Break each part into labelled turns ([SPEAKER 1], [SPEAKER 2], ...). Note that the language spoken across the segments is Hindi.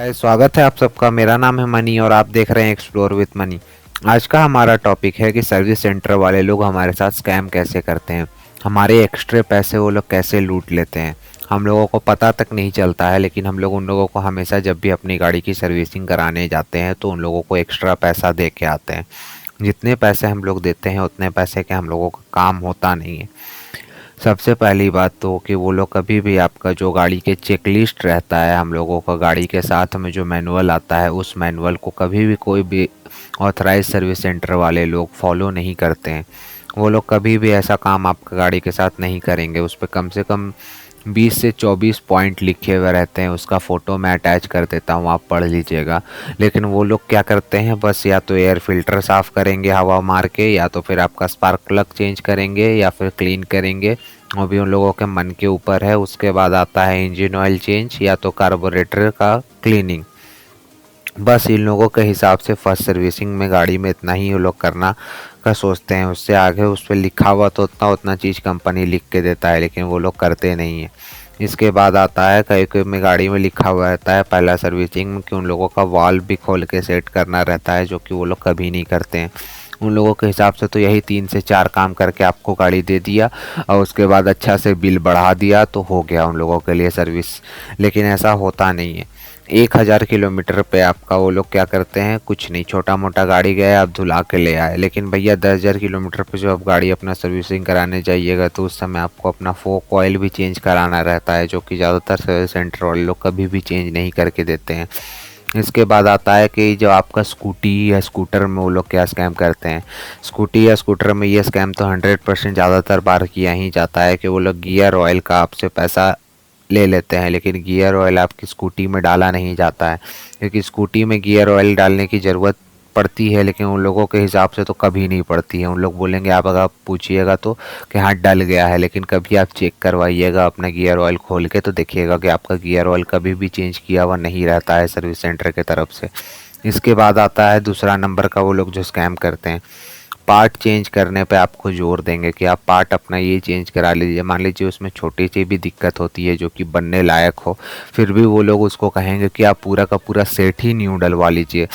[SPEAKER 1] स्वागत है आप सबका। मेरा नाम है मनी और आप देख रहे हैं एक्सप्लोर विथ मनी। आज का हमारा टॉपिक है कि सर्विस सेंटर वाले लोग हमारे साथ स्कैम कैसे करते हैं, हमारे एक्स्ट्रा पैसे वो लोग कैसे लूट लेते हैं। हम लोगों को पता तक नहीं चलता है, लेकिन हम लोग उन लोगों को हमेशा जब भी अपनी गाड़ी की सर्विसिंग कराने जाते हैं तो उन लोगों को एक्स्ट्रा पैसा दे के आते हैं। जितने पैसे हम लोग देते हैं उतने पैसे के हम लोगों का काम होता नहीं है। सबसे पहली बात तो कि वो लोग कभी भी आपका जो गाड़ी के चेकलिस्ट रहता है, हम लोगों का गाड़ी के साथ में जो मैनुअल आता है, उस मैनुअल को कभी भी कोई भी ऑथराइज सर्विस सेंटर वाले लोग फॉलो नहीं करते हैं। वो लोग कभी भी ऐसा काम आपका गाड़ी के साथ नहीं करेंगे। उस पर कम से कम 20 से 24 पॉइंट लिखे हुए रहते हैं। उसका फ़ोटो मैं अटैच कर देता हूँ, आप पढ़ लीजिएगा। लेकिन वो लोग क्या करते हैं, बस या तो एयर फिल्टर साफ़ करेंगे हवा मार के, या तो फिर आपका स्पार्क प्लग चेंज करेंगे, या फिर क्लीन करेंगे। वो भी उन लोगों के मन के ऊपर है। उसके बाद आता है इंजन ऑयल चेंज या तो कार्बोरेटर का क्लीनिंग। बस इन लोगों के हिसाब से फर्स्ट सर्विसिंग में गाड़ी में इतना ही वो लोग करना का सोचते हैं। उससे आगे उस पर लिखा हुआ तो उतना उतना चीज़ कंपनी लिख के देता है, लेकिन वो लोग करते नहीं हैं। इसके बाद आता है कई कई में गाड़ी में लिखा हुआ रहता है पहला सर्विसिंग में कि उन लोगों का वाल्व भी खोल के सेट करना रहता है, जो कि वो लोग कभी नहीं करते हैं। उन लोगों के हिसाब से तो यही 3 से 4 काम करके आपको गाड़ी दे दिया और उसके बाद अच्छा से बिल बढ़ा दिया तो हो गया उन लोगों के लिए सर्विस। लेकिन ऐसा होता नहीं है। 1000 किलोमीटर पे आपका वो लोग क्या करते हैं, कुछ नहीं, छोटा मोटा गाड़ी गया आप धुला के ले आए। लेकिन भैया 10,000 किलोमीटर पे जो आप गाड़ी अपना सर्विसिंग कराने जाइएगा तो उस समय आपको अपना फोक ऑयल भी चेंज कराना रहता है, जो कि ज़्यादातर सर्विस सेंटर वाले लोग कभी भी चेंज नहीं करके देते हैं। इसके बाद आता है कि जो आपका स्कूटी या स्कूटर में वो लोग क्या स्कैम करते हैं। स्कूटी या स्कूटर में ये स्कैम तो 100% ज़्यादातर बार किया ही जाता है कि वो लोग गियर ऑयल का आपसे पैसा ले लेते हैं, लेकिन गियर ऑयल आपकी स्कूटी में डाला नहीं जाता है। क्योंकि स्कूटी में गियर ऑयल डालने की ज़रूरत पड़ती है, लेकिन उन लोगों के हिसाब से तो कभी नहीं पड़ती है। उन लोग बोलेंगे, आप अगर पूछिएगा तो कि हाँ डल गया है, लेकिन कभी आप चेक करवाइएगा अपना गियर ऑयल खोल के तो देखिएगा कि आपका गियर ऑयल कभी भी चेंज किया हुआ नहीं रहता है सर्विस सेंटर की तरफ से। इसके बाद आता है दूसरा नंबर का वो लोग जो स्कैम करते हैं। पार्ट चेंज करने पे आपको जोर देंगे कि आप पार्ट अपना ये चेंज करा लीजिए। मान लीजिए उसमें छोटी सी भी दिक्कत होती है जो कि बनने लायक हो, फिर भी वो लोग उसको कहेंगे कि आप पूरा का पूरा सेट ही न्यू डलवा लीजिए।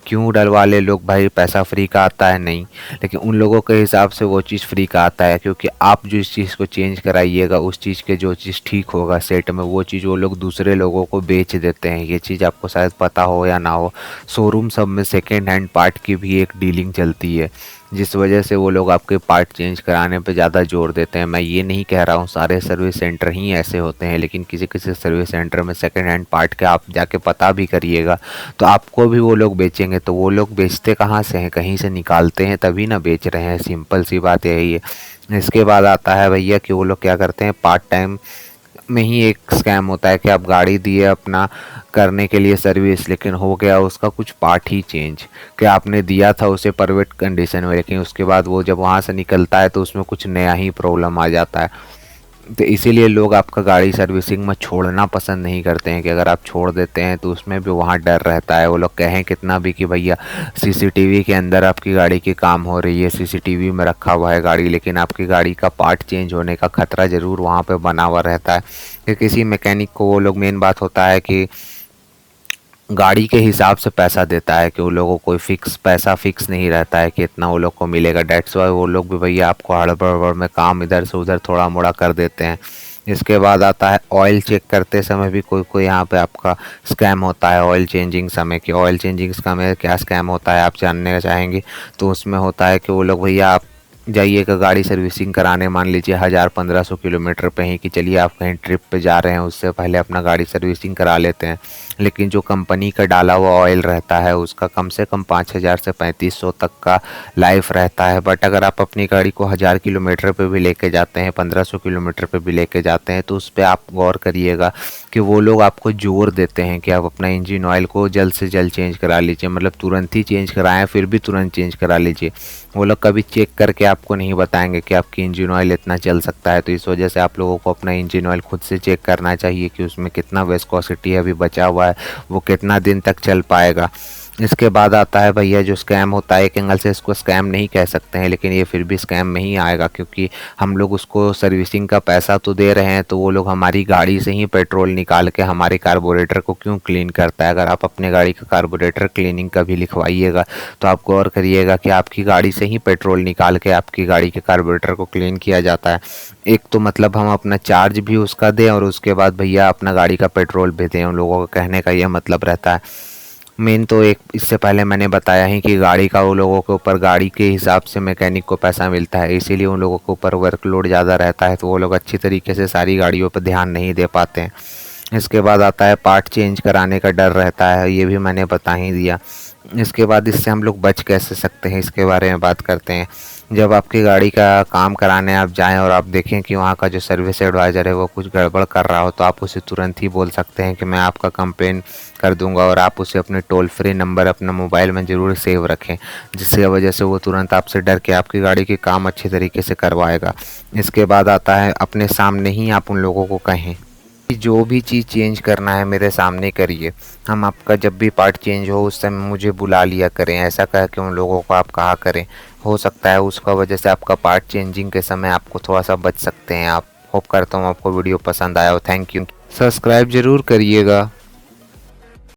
[SPEAKER 1] क्यों डलवा ले लोग, भाई पैसा फ्री का आता है नहीं, लेकिन उन लोगों के हिसाब से वो चीज़ फ्री का आता है। क्योंकि आप जो इस चीज़ को चेंज कराइएगा उस चीज़ के जो चीज़ ठीक होगा सेट में, वो चीज़ वो लोग दूसरे लोगों को बेच देते हैं। ये चीज़ आपको शायद पता हो या ना हो। शोरूम सब में सेकेंड हैंड पार्ट की भी एक डीलिंग चलती है, जिस वजह से वो लोग आपके पार्ट चेंज कराने पे ज़्यादा जोर देते हैं। मैं ये नहीं कह रहा हूँ सारे सर्विस सेंटर ही ऐसे होते हैं, लेकिन किसी किसी सर्विस सेंटर में सेकंड हैंड पार्ट के आप जाके पता भी करिएगा तो आपको भी वो लोग बेचेंगे। तो वो लोग बेचते कहाँ से हैं, कहीं से निकालते हैं तभी ना बेच रहे हैं। सिंपल सी बात यही है। इसके बाद आता है भैया कि वो लोग क्या करते हैं, पार्ट टाइम में ही एक स्कैम होता है कि आप गाड़ी दिए अपना करने के लिए सर्विस, लेकिन हो गया उसका कुछ पार्ट ही चेंज कि आपने दिया था उसे परफेक्ट कंडीशन में, लेकिन उसके बाद वो जब वहाँ से निकलता है तो उसमें कुछ नया ही प्रॉब्लम आ जाता है। तो इसीलिए लोग आपका गाड़ी सर्विसिंग में छोड़ना पसंद नहीं करते हैं कि अगर आप छोड़ देते हैं तो उसमें भी वहाँ डर रहता है। वो लोग कहें कितना भी कि भैया सीसीटीवी के अंदर आपकी गाड़ी की काम हो रही है, सीसीटीवी में रखा हुआ है गाड़ी, लेकिन आपकी गाड़ी का पार्ट चेंज होने का खतरा ज़रूर वहाँ पे बना हुआ रहता है। कि किसी मैकेनिक को वो लोग, मेन बात होता है कि गाड़ी के हिसाब से पैसा देता है कि वो लोगों को कोई फिक्स पैसा फिक्स नहीं रहता है कि इतना वो लोग को मिलेगा। डेट्स वाई वो लोग भी भैया आपको हड़बड़ में काम इधर से उधर थोड़ा मोड़ा कर देते हैं। इसके बाद आता है ऑयल चेक करते समय भी कोई कोई यहाँ पे आपका स्कैम होता है ऑयल चेंजिंग समय की। ऑयल चेंजिंग समय क्या स्कैम होता है आप जानने चाहेंगे तो उसमें होता है कि वो लोग भैया आप जाइएगा गाड़ी सर्विसिंग कराने, मान लीजिए 1000-1500 किलोमीटर पे ही कि चलिए आप कहीं ट्रिप पे जा रहे हैं, उससे पहले अपना गाड़ी सर्विसिंग करा लेते हैं। लेकिन जो कंपनी का डाला हुआ ऑयल रहता है उसका कम से कम 5000 से 3500 तक का लाइफ रहता है। बट अगर आप अपनी गाड़ी को 1000 किलोमीटर पे भी लेके जाते हैं, 1500 किलोमीटर पे भी लेके जाते हैं, तो उस पर आप गौर करिएगा कि वो लोग आपको जोर देते हैं कि आप अपना इंजन ऑयल को जल्द से जल्द चेंज करा लीजिए। मतलब तुरंत ही चेंज कराएं, फिर भी तुरंत चेंज करा लीजिए। वो लोग कभी चेक करके आपको नहीं बताएंगे कि आपकी इंजन ऑयल इतना चल सकता है। तो इस वजह से आप लोगों को अपना इंजन ऑयल खुद से चेक करना चाहिए कि उसमें कितना विस्कोसिटी अभी बचा हुआ है, वो कितना दिन तक चल पाएगा। इसके बाद आता है भैया जो स्कैम होता है, एक एंगल से इसको स्कैम नहीं कह सकते हैं, लेकिन ये फिर भी स्कैम में ही आएगा, क्योंकि हम लोग उसको सर्विसिंग का पैसा तो दे रहे हैं, तो वो लोग हमारी गाड़ी से ही पेट्रोल निकाल के हमारे कार्बोरेटर को क्यों क्लीन करता है। अगर आप अपने गाड़ी का कार्बोरेटर क्लीनिंग का भी लिखवाइएगा तो आप गौर करिएगा कि आपकी गाड़ी से ही पेट्रोल निकाल के आपकी गाड़ी के कार्बोरेटर को क्लीन किया जाता है। एक तो मतलब हम अपना चार्ज भी उसका दें और उसके बाद भैया अपना गाड़ी का पेट्रोल भी दें, उन लोगों का कहने का यह मतलब रहता है। मेन तो एक इससे पहले मैंने बताया ही कि गाड़ी का वो लोगों के ऊपर गाड़ी के हिसाब से मैकेनिक को पैसा मिलता है, इसीलिए उन लोगों के ऊपर वर्कलोड ज़्यादा रहता है, तो वो लोग अच्छी तरीके से सारी गाड़ियों पर ध्यान नहीं दे पाते हैं। इसके बाद आता है पार्ट चेंज कराने का डर रहता है, ये भी मैंने बता ही दिया। इसके बाद इससे हम लोग बच कैसे सकते हैं, इसके बारे में बात करते हैं। जब आपकी गाड़ी का काम कराने आप जाएं और आप देखें कि वहाँ का जो सर्विस एडवाइज़र है वो कुछ गड़बड़ कर रहा हो, तो आप उसे तुरंत ही बोल सकते हैं कि मैं आपका कंप्लेन कर दूंगा, और आप उसे अपने टोल फ्री नंबर अपना मोबाइल में ज़रूर सेव रखें, जिसकी वजह से वो तुरंत आपसे डर के आपकी गाड़ी के काम अच्छे तरीके से करवाएगा। इसके बाद आता है अपने सामने ही आप उन लोगों को कहें कि जो भी चीज़ चेंज करना है मेरे सामने करिए, हम आपका जब भी पार्ट चेंज हो उस समय मुझे बुला लिया करें, ऐसा कह के उन लोगों को आप कहा करें। हो सकता है उसका वजह से आपका पार्ट चेंजिंग के समय आपको थोड़ा सा बच सकते हैं आप। होप करता हूँ आपको वीडियो पसंद आया हो। Thank you. सब्सक्राइब ज़रूर करिएगा।